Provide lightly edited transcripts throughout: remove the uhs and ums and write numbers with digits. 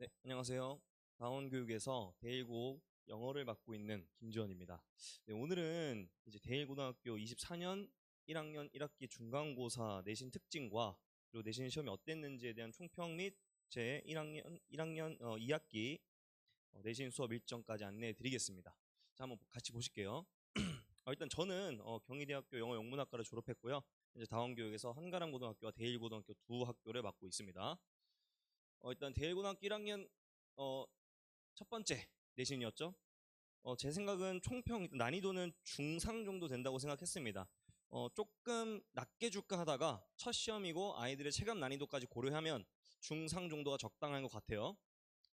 네, 안녕하세요. 다원교육에서 대1고 영어를 맡고 있는 김지원입니다. 네, 오늘은 이제 대1고등학교 24년 1학년 1학기 중간고사 내신 특징과 그리고 내신 시험이 어땠는지에 대한 총평 및 제 1학년 2학기 내신 수업 일정까지 안내해 드리겠습니다. 자, 한번 같이 보실게요. 일단 저는 경희대학교 영어영문학과를 졸업했고요. 이제 다원교육에서 한가람고등학교와 대1고등학교 두 학교를 맡고 있습니다. 일단 대1고등학교 1학년 첫 번째 내신이었죠. 제 생각은 총평 난이도는 중상 정도 된다고 생각했습니다. 조금 낮게 줄까 하다가 첫 시험이고 아이들의 체감 난이도까지 고려하면 중상 정도가 적당한 것 같아요.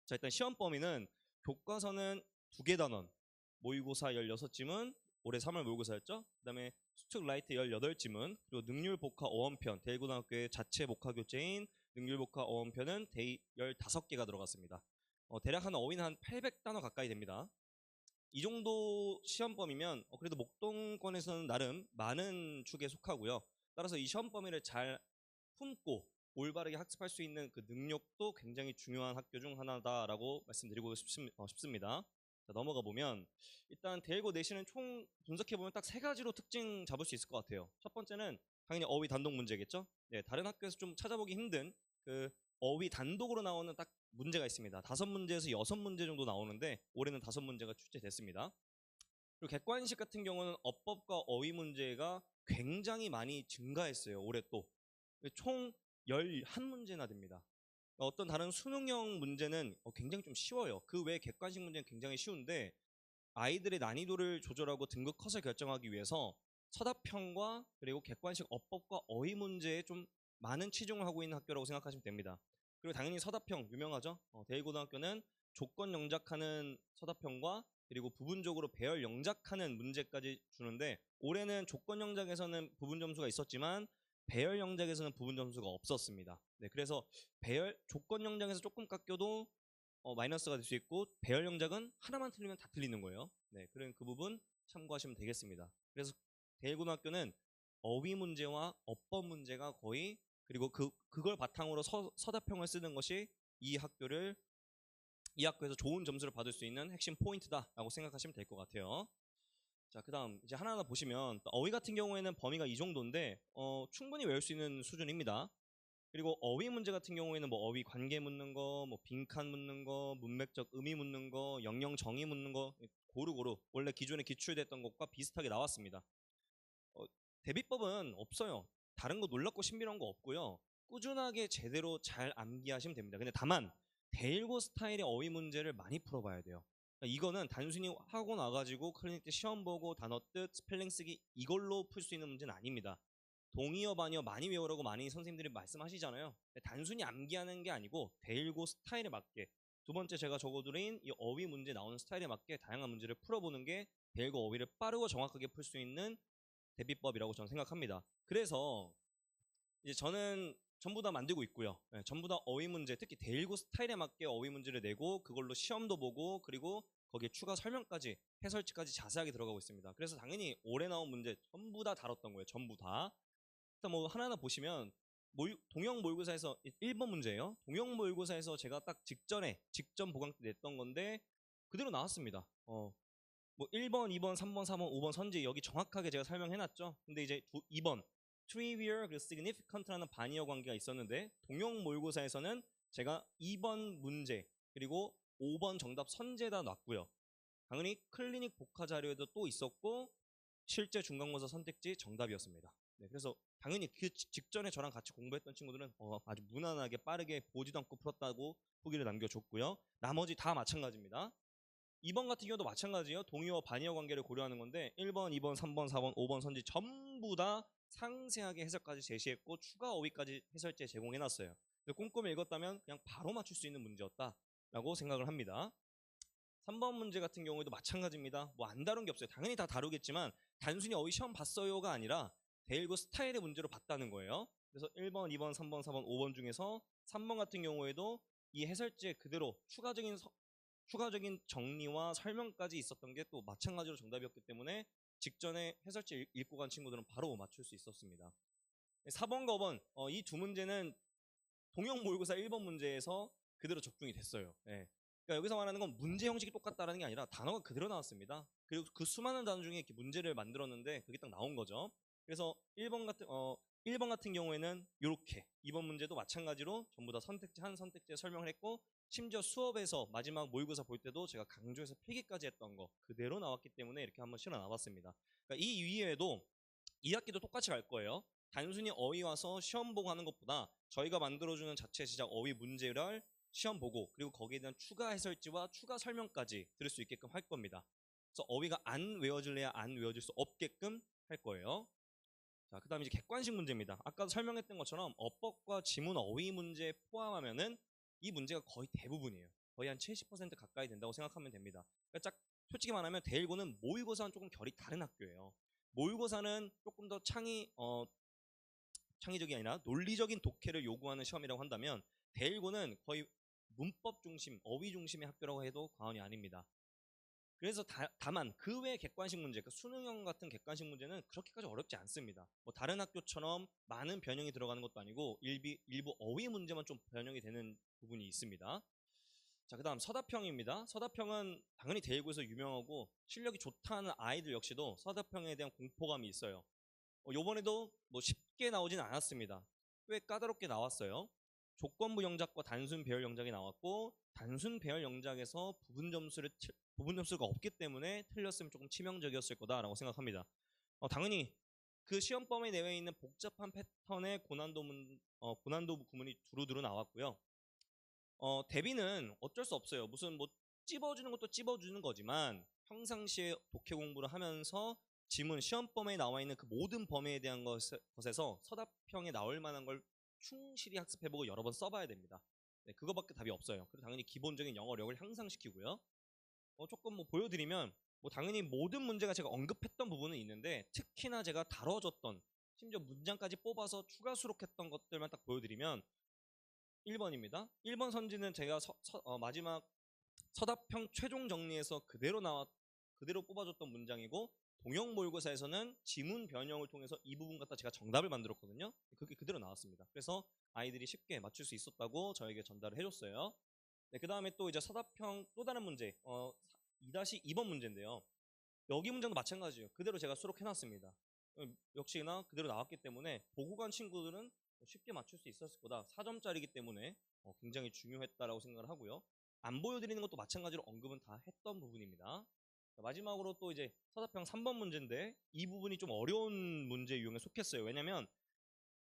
자, 일단 시험 범위는 교과서는 2개 단원, 모의고사 16지문, 올해 3월 모의고사였죠. 그 다음에 수특 라이트 18지문, 그리고 능률 복화 어원편, 대일고등학교의 자체 복화 교재인 능률 복화 어원편은 15개가 들어갔습니다. 대략 한 어휘는 한 800단어 가까이 됩니다. 이 정도 시험 범위면 그래도 목동권에서는 나름 많은 축에 속하고요. 따라서 이 시험 범위를 잘 품고 올바르게 학습할 수 있는 그 능력도 굉장히 중요한 학교 중 하나다라고 말씀드리고 싶습니다. 자, 넘어가 보면 일단 대일고 내신은 총 분석해 보면 딱 3가지로 특징 잡을 수 있을 것 같아요. 첫 번째는 당연히 어휘 단독 문제겠죠. 네, 다른 학교에서 좀 찾아보기 힘든 그 어휘 단독으로 나오는 딱 문제가 있습니다. 5문제에서 6문제 정도 나오는데 올해는 5문제가 출제됐습니다. 그리고 객관식 같은 경우는 어법과 어휘 문제가 굉장히 많이 증가했어요. 올해 또. 총 11문제나 됩니다. 어떤 다른 수능형 문제는 굉장히 좀 쉬워요. 그 외에 객관식 문제는 굉장히 쉬운데 아이들의 난이도를 조절하고 등급 컷을 결정하기 위해서 서답형과 그리고 객관식 어법과 어휘 문제에 좀 많은 치중을 하고 있는 학교라고 생각하시면 됩니다. 그리고 당연히 서답형 유명하죠. 대일고등학교는 조건 영작하는 서답형과 그리고 부분적으로 배열 영작하는 문제까지 주는데 올해는 조건 영작에서는 부분 점수가 있었지만 배열 영작에서는 부분 점수가 없었습니다. 네, 그래서 배열 조건 영작에서 조금 깎여도 마이너스가 될 수 있고 배열 영작은 하나만 틀리면 다 틀리는 거예요. 네, 그런 그 부분 참고하시면 되겠습니다. 그래서 대일고등학교는 어휘 문제와 어법 문제가 거의 그리고 그걸 바탕으로 서답형을 쓰는 것이 이 학교에서 좋은 점수를 받을 수 있는 핵심 포인트다라고 생각하시면 될 것 같아요. 자, 그다음 이제 하나하나 보시면 어휘 같은 경우에는 범위가 이 정도인데 충분히 외울 수 있는 수준입니다. 그리고 어휘 문제 같은 경우에는 뭐 어휘 관계 묻는 거, 뭐 빈칸 묻는 거, 문맥적 의미 묻는 거, 영영 정의 묻는 거 고루고루 원래 기존에 기출됐던 것과 비슷하게 나왔습니다. 대비법은 없어요. 다른 거 놀랍고 신비로운 거 없고요. 꾸준하게 제대로 잘 암기하시면 됩니다. 근데 다만 대일고 스타일의 어휘 문제를 많이 풀어봐야 돼요. 그러니까 이거는 단순히 하고 나가지고 클리닉 때 시험 보고 단어 뜻, 스펠링 쓰기 이걸로 풀 수 있는 문제는 아닙니다. 동의어, 반의어 많이 외우라고 많이 선생님들이 말씀하시잖아요. 단순히 암기하는 게 아니고 대일고 스타일에 맞게 두 번째 제가 적어드린 이 어휘 문제 나오는 스타일에 맞게 다양한 문제를 풀어보는 게 대일고 어휘를 빠르고 정확하게 풀 수 있는 대비법이라고 저는 생각합니다. 그래서 이제 저는 전부 다 만들고 있고요. 네, 전부 다 어휘 문제, 특히 대1고 스타일에 맞게 어휘 문제를 내고 그걸로 시험도 보고 그리고 거기에 추가 설명까지 해설지까지 자세하게 들어가고 있습니다. 그래서 당연히 올해 나온 문제 전부 다 다뤘던 거예요. 전부 다. 일단 뭐 하나하나 보시면 동형 모의고사에서 1번 문제예요. 동형 모의고사에서 제가 딱 직전 보강 때 냈던 건데 그대로 나왔습니다. 뭐 1번, 2번, 3번, 4번, 5번 선지 여기 정확하게 제가 설명해놨죠. 근데 이제 2번 trivial 그리고 significant라는 반의어 관계가 있었는데 동형 모의고사에서는 제가 2번 문제 그리고 5번 정답 선제다 놨고요. 당연히 클리닉 복화 자료에도 또 있었고 실제 중간고사 선택지 정답이었습니다. 네, 그래서 당연히 그 직전에 저랑 같이 공부했던 친구들은 아주 무난하게 빠르게 보지도 않고 풀었다고 후기를 남겨줬고요. 나머지 다 마찬가지입니다. 2번 같은 경우도 마찬가지예요. 동의어 반의어 관계를 고려하는 건데 1번, 2번, 3번, 4번, 5번 선지 전부 다 상세하게 해설까지 제시했고 추가 어휘까지 해설지에 제공해놨어요. 꼼꼼히 읽었다면 그냥 바로 맞출 수 있는 문제였다라고 생각을 합니다. 3번 문제 같은 경우에도 마찬가지입니다. 뭐 안 다룬 게 없어요. 당연히 다 다루겠지만 단순히 어휘 시험 봤어요가 아니라 대일고 스타일의 문제로 봤다는 거예요. 그래서 1번, 2번, 3번, 4번, 5번 중에서 3번 같은 경우에도 이 해설지에 그대로 추가적인 정리와 설명까지 있었던 게 또 마찬가지로 정답이었기 때문에 직전에 해설지 읽고 간 친구들은 바로 맞출 수 있었습니다. 4번과 5번 이 두 문제는 동형 모의고사 1번 문제에서 그대로 적중이 됐어요. 예. 그러니까 여기서 말하는 건 문제 형식이 똑같다라는 게 아니라 단어가 그대로 나왔습니다. 그리고 그 수많은 단어 중에 이렇게 문제를 만들었는데 그게 딱 나온 거죠. 그래서 1번 같은 경우에는 이렇게 2번 문제도 마찬가지로 전부 다 선택지 한 선택지에 설명을 했고 심지어 수업에서 마지막 모의고사 볼 때도 제가 강조해서 필기까지 했던 거 그대로 나왔기 때문에 이렇게 한번 실어 나왔습니다. 그러니까 이 이외에도 2학기도 똑같이 갈 거예요. 단순히 어휘 와서 시험 보고 하는 것보다 저희가 만들어주는 자체 제작 어휘 문제를 시험 보고 그리고 거기에 대한 추가 해설지와 추가 설명까지 들을 수 있게끔 할 겁니다. 그래서 어휘가 안 외워질래야 안 외워질 수 없게끔 할 거예요. 자, 그 다음에 이제 객관식 문제입니다. 아까도 설명했던 것처럼 어법과 지문 어휘 문제 포함하면은 이 문제가 거의 대부분이에요. 거의 한 70% 가까이 된다고 생각하면 됩니다. 그러니까 솔직히 말하면 대일고는 모의고사는 조금 결이 다른 학교예요. 모의고사는 조금 더 창의적이 아니라 논리적인 독해를 요구하는 시험이라고 한다면 대일고는 거의 문법 중심, 어휘 중심의 학교라고 해도 과언이 아닙니다. 그래서 다만 그 외 객관식 문제, 그러니까 수능형 같은 객관식 문제는 그렇게까지 어렵지 않습니다. 뭐 다른 학교처럼 많은 변형이 들어가는 것도 아니고 일부 어휘 문제만 좀 변형이 되는 부분이 있습니다. 자, 그 다음 서답형입니다. 서답형은 당연히 대일고에서 유명하고 실력이 좋다는 아이들 역시도 서답형에 대한 공포감이 있어요. 요번에도 뭐 쉽게 나오진 않았습니다. 꽤 까다롭게 나왔어요. 조건부 영작과 단순 배열 영작이 나왔고 단순 배열 영작에서 부분 점수가 없기 때문에 틀렸으면 조금 치명적이었을 거다라고 생각합니다. 당연히 그 시험범위 내외에 있는 복잡한 패턴의 고난도 구문이 두루두루 나왔고요. 대비는 어쩔 수 없어요. 무슨 뭐 찝어주는 것도 찝어주는 거지만 평상시에 독해 공부를 하면서 지문 시험범위에 나와 있는 그 모든 범위에 대한 것에서 서답형에 나올 만한 걸 충실히 학습해보고 여러 번 써봐야 됩니다. 네, 그거밖에 답이 없어요. 그리고 당연히 기본적인 영어력을 향상시키고요. 조금 뭐 보여드리면 뭐 당연히 모든 문제가 제가 언급했던 부분은 있는데 특히나 제가 다뤄줬던 심지어 문장까지 뽑아서 추가 수록했던 것들만 딱 보여드리면 1번입니다. 1번 선지는 제가 마지막 서답형 최종 정리에서 그대로 뽑아줬던 문장이고 동형 모의고사에서는 지문 변형을 통해서 이 부분 갖다 제가 정답을 만들었거든요. 그게 그대로 나왔습니다. 그래서 아이들이 쉽게 맞출 수 있었다고 저에게 전달을 해줬어요. 네, 그 다음에 또 이제 서답형 또 다른 문제 2-2번 문제인데요. 여기 문장도 마찬가지예요. 그대로 제가 수록해놨습니다. 역시나 그대로 나왔기 때문에 보고 간 친구들은 쉽게 맞출 수 있었을 거다. 4점짜리이기 때문에 굉장히 중요했다라고 생각을 하고요. 안 보여드리는 것도 마찬가지로 언급은 다 했던 부분입니다. 마지막으로 또 이제 서답형 3번 문제인데 이 부분이 좀 어려운 문제 유형에 속했어요. 왜냐면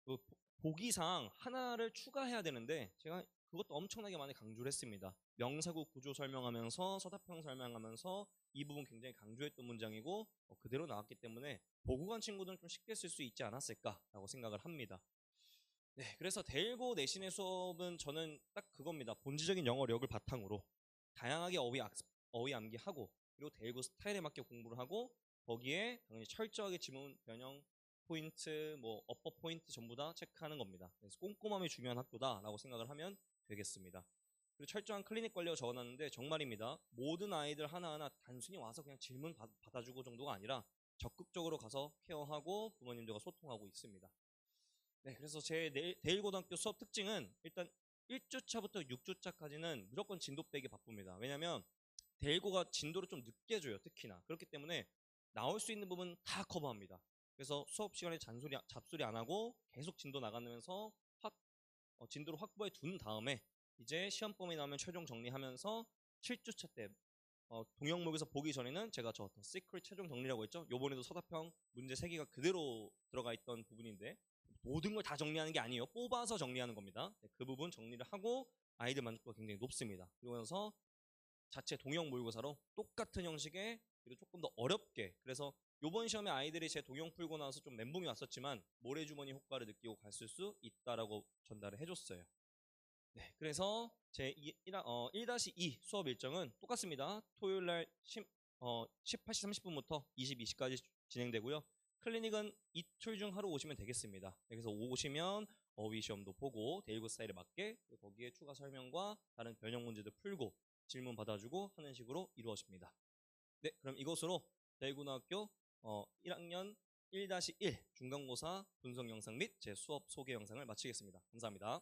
그 보기상 하나를 추가해야 되는데 제가 그것도 엄청나게 많이 강조를 했습니다. 명사구 구조 설명하면서 서답형 설명하면서 이 부분 굉장히 강조했던 문장이고 그대로 나왔기 때문에 보고 간 친구들은 좀 쉽게 쓸 수 있지 않았을까라고 생각을 합니다. 네, 그래서 대일고 내신의 수업은 저는 딱 그겁니다. 본질적인 영어력을 바탕으로 다양하게 어휘 암기하고 그리고 대일고 스타일에 맞게 공부를 하고 거기에 당연히 철저하게 지문 변형 포인트, 뭐 어법 포인트 전부 다 체크하는 겁니다. 그래서 꼼꼼함이 중요한 학교다라고 생각을 하면 되겠습니다. 그리고 철저한 클리닉 관리を적어놨는데 정말입니다. 모든 아이들 하나하나 단순히 와서 그냥 질문 받아주고 정도가 아니라 적극적으로 가서 케어하고 부모님들과 소통하고 있습니다. 네, 그래서 제 대일고등학교 수업 특징은 일단 1주차부터 6주차까지는 무조건 진도 빼기 바쁩니다. 왜냐면 대일고가 진도를 좀 늦게 줘요. 특히나. 그렇기 때문에 나올 수 있는 부분 다 커버합니다. 그래서 수업 시간에 잡소리 안 하고 계속 진도 나가면서 진도를 확보해 둔 다음에 이제 시험 범위 나오면 최종 정리하면서 7주차 때 동형 모의고사 보기 전에는 제가 더 시크릿 최종 정리라고 했죠. 요번에도 서답형 문제 3개가 그대로 들어가 있던 부분인데 모든 걸 다 정리하는 게 아니에요. 뽑아서 정리하는 겁니다. 네, 그 부분 정리를 하고 아이들 만족도가 굉장히 높습니다. 그러고 나서 자체 동형 모의고사로 똑같은 형식의 그리고 조금 더 어렵게 그래서 요번 시험에 아이들이 제 동형 풀고 나서 좀 멘붕이 왔었지만 모래주머니 효과를 느끼고 갔을 수 있다라고 전달을 해줬어요. 네, 그래서 제 1-2 수업 일정은 똑같습니다. 토요일 날 18시 30분부터 22시까지 진행되고요. 클리닉은 이틀 중 하루 오시면 되겠습니다. 네, 그래서 오시면 어휘 시험도 보고 대일고 스타일에 맞게 거기에 추가 설명과 다른 변형 문제도 풀고 질문 받아주고 하는 식으로 이루어집니다. 네, 그럼 이것으로 대일고등학교 1학년 1-1 중간고사 분석 영상 및 제 수업 소개 영상을 마치겠습니다. 감사합니다.